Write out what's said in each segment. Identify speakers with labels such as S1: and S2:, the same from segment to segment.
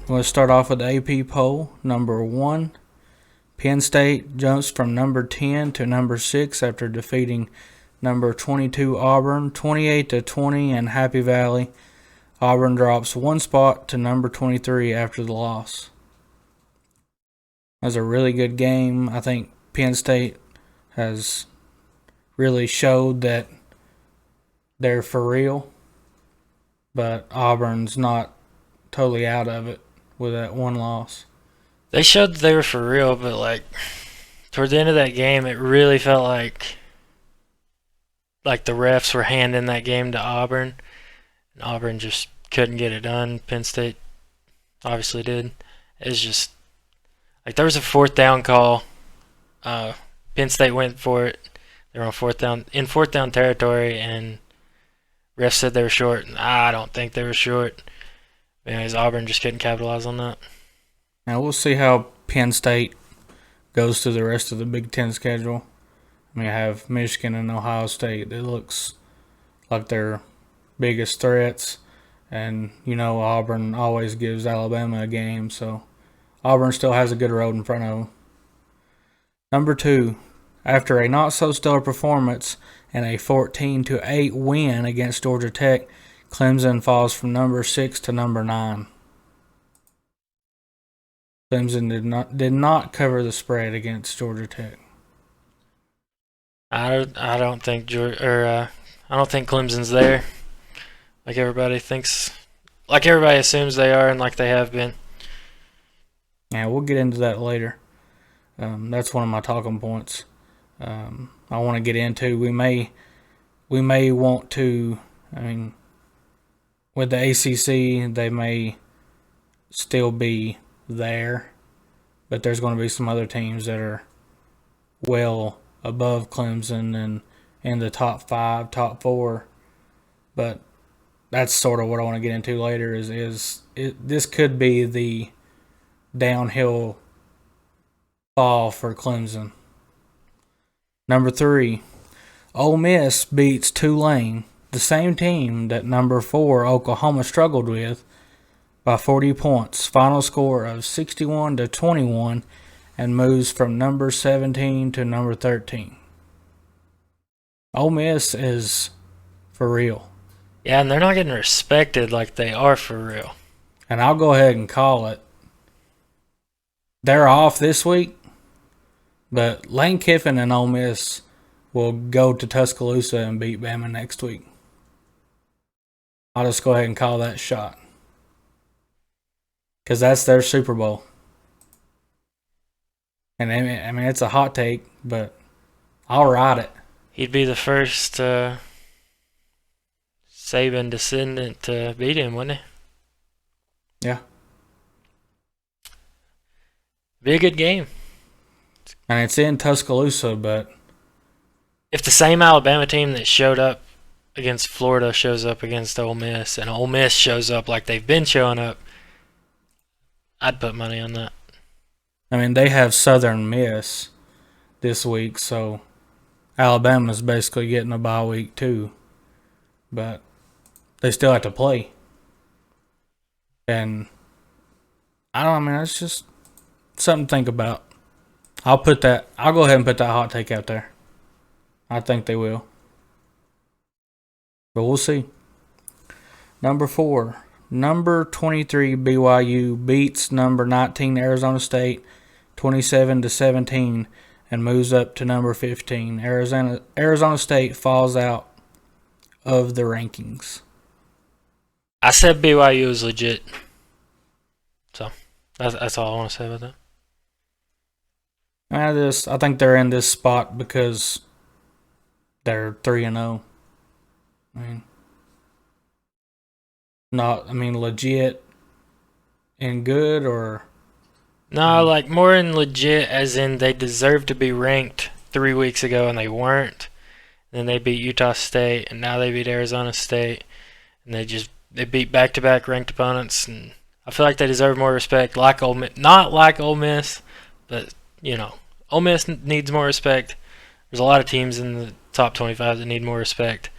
S1: We'll start off with the AP poll. Number 1, Penn State jumps from number 10 to number 6 after defeating number 22 Auburn 28-20 in Happy Valley. Auburn drops one spot to number 23 after the loss. That was a really good game. I think Penn State has really showed that they're for real, but Auburn's not totally out of it with that one loss.
S2: They showed that they were for real, but toward the end of that game, it really felt like the refs were handing that game to Auburn, and Auburn just couldn't get it done. Penn State obviously did. It's just there was a fourth down call. Penn State went for it. They were on fourth down territory, and refs said they were short. And I don't think they were short. Anyways, Auburn just couldn't capitalize on that.
S1: Now we'll see how Penn State goes through the rest of the Big Ten schedule. I have Michigan and Ohio State. It looks like their biggest threats. And, Auburn always gives Alabama a game. So Auburn still has a good road in front of them. Number 2, after a not-so-stellar performance and a 14-8 win against Georgia Tech, Clemson falls from number 6 to number 9. Clemson did not cover the spread against Georgia Tech.
S2: I don't think Clemson's there. Everybody assumes they are, and like they have been.
S1: Yeah, we'll get into that later. That's one of my talking points. I want to get into. We may want to. With the ACC, they may still be there, but there's going to be some other teams that are well above Clemson and in the top 5, top 4. But that's sort of what I want to get into later. This could be the downhill fall for Clemson. Number 3, Ole Miss beats Tulane, the same team that number 4 Oklahoma struggled with, by 40 points. Final score of 61-21, and moves from number 17 to number 13. Ole Miss is for real.
S2: Yeah, and they're not getting respected like they are for real.
S1: And I'll go ahead and call it. They're off this week, but Lane Kiffin and Ole Miss will go to Tuscaloosa and beat Bama next week. I'll just go ahead and call that shot. Because that's their Super Bowl. And it's a hot take, but I'll ride it.
S2: He'd be the first Saban descendant to beat him, wouldn't he?
S1: Yeah.
S2: Be a good game.
S1: And it's in Tuscaloosa, but
S2: if the same Alabama team that showed up against Florida shows up against Ole Miss, and Ole Miss shows up like they've been showing up, I'd put money on that.
S1: They have Southern Miss this week, so Alabama's basically getting a bye week too. But they still have to play. And it's just something to think about. I'll go ahead and put that hot take out there. I think they will. But we'll see. Number 4. Number 23 BYU beats number 19 Arizona State 27-17 and moves up to number 15. Arizona State falls out of the rankings.
S2: I said BYU is legit. So that's all I want to say about that.
S1: I think they're in this spot because they're 3-0. Legit and good, or
S2: no, more in legit as in they deserve to be ranked 3 weeks ago and they weren't. Then they beat Utah State, and now they beat Arizona State, and they beat back-to-back ranked opponents, and I feel like they deserve more respect. Like Ole Miss, not like Ole Miss, but Ole Miss needs more respect. There's a lot of teams in the top 25 that need more respect,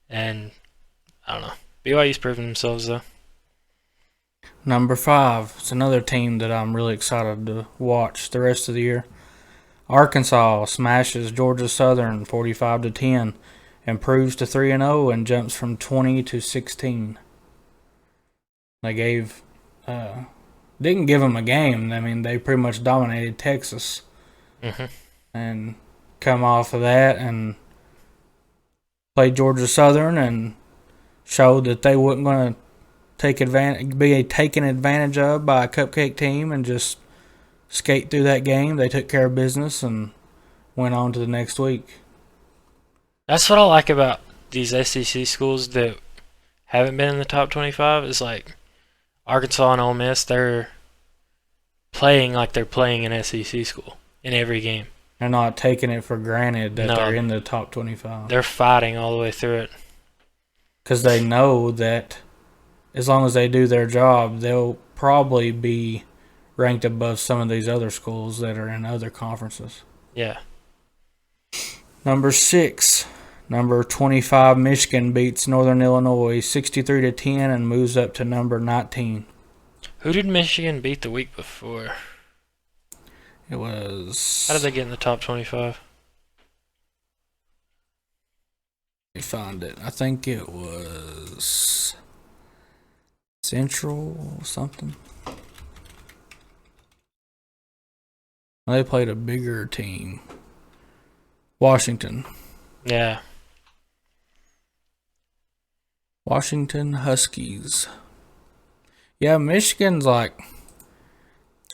S2: and I don't know. BYU's proven themselves though.
S1: Number 5. It's another team that I'm really excited to watch the rest of the year. Arkansas smashes Georgia Southern 45-10, improves to 3-0, and jumps from 20 to 16. They didn't give them a game. I mean, they pretty much dominated Texas, and come off of that and played Georgia Southern and showed that they weren't going to be taken advantage of by a cupcake team and just skate through that game. They took care of business and went on to the next week.
S2: That's what I like about these SEC schools that haven't been in the top 25 is like Arkansas and Ole Miss, they're playing like they're playing an SEC school in every game.
S1: They're not taking it for granted that they're in the top 25.
S2: They're fighting all the way through it.
S1: Because they know that as long as they do their job, they'll probably be ranked above some of these other schools that are in other conferences.
S2: Yeah.
S1: Number 6. Number 25, Michigan beats Northern Illinois 63-10 and moves up to number 19.
S2: Who did Michigan beat the week before?
S1: It was...
S2: How did they get in the top 25?
S1: Let me find it. I think it was Central something. They played a bigger team. Washington.
S2: Yeah.
S1: Washington Huskies. Yeah, Michigan's like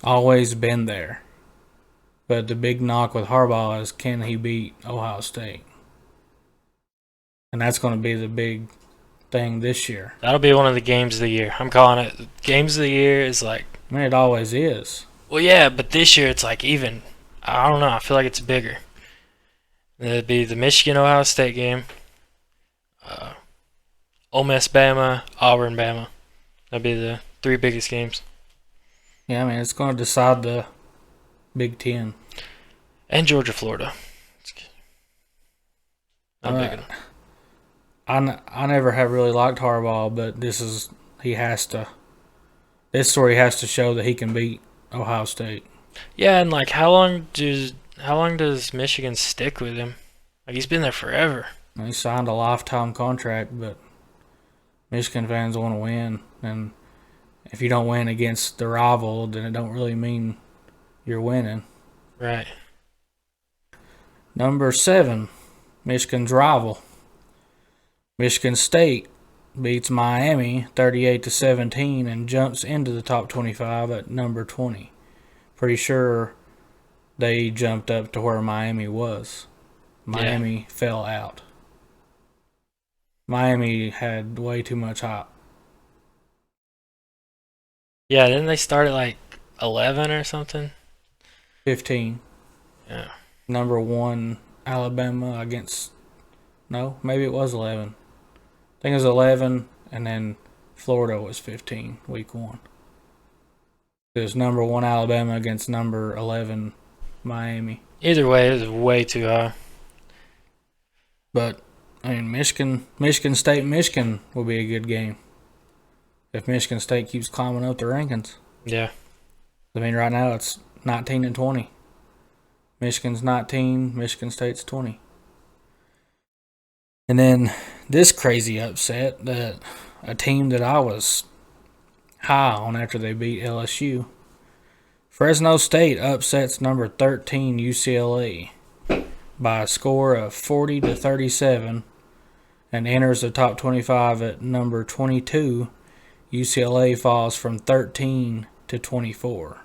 S1: always been there. But the big knock with Harbaugh is, can he beat Ohio State? And that's going to be the big thing this year.
S2: That'll be one of the games of the year. I'm calling it. Games of the year is like...
S1: I mean, it always is.
S2: Well, yeah, but this year it's like even... I don't know. I feel like it's bigger. It'd be the Michigan-Ohio State game. Ole Miss, Bama, Auburn, Bama. That'd be the 3 biggest games.
S1: Yeah, I mean, it's going to decide the Big Ten.
S2: And Georgia, Florida. Not big enough.
S1: I never have really liked Harbaugh, but this story has to show that he can beat Ohio State.
S2: Yeah, and like how long does Michigan stick with him? Like he's been there forever.
S1: He signed a lifetime contract, but Michigan fans want to win, and if you don't win against the rival, then it don't really mean you're winning.
S2: Right.
S1: Number 7, Michigan's rival. Michigan State beats Miami 38-17 and jumps into the top 25 at number 20. Pretty sure they jumped up to where Miami was. Miami fell out. Miami had way too much hype.
S2: Yeah, didn't they start at like 11 or something?
S1: 15.
S2: Yeah.
S1: Number 1, Alabama against... No, maybe it was 11. I think it was 11, and then Florida was 15, week 1. It was number 1 Alabama against number 11 Miami.
S2: Either way, it was way too high.
S1: But, I mean, Michigan State, Michigan will be a good game if Michigan State keeps climbing up the rankings.
S2: Yeah.
S1: I mean, right now it's 19-20. Michigan's 19, Michigan State's 20. And then this crazy upset that a team that I was high on after they beat LSU. Fresno State upsets number 13 UCLA by a score of 40-37 and enters the top 25 at number 22. UCLA falls from 13 to 24.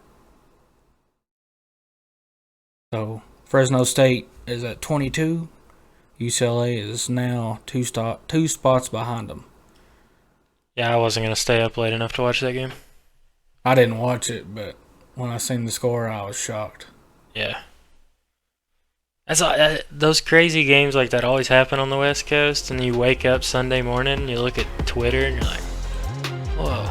S1: So Fresno State is at 22. UCLA is now two spots behind them.
S2: Yeah, I wasn't going to stay up late enough to watch that game.
S1: I didn't watch it, but when I seen the score, I was shocked.
S2: Yeah. Those crazy games like that always happen on the West Coast, and you wake up Sunday morning and you look at Twitter and you're like, whoa.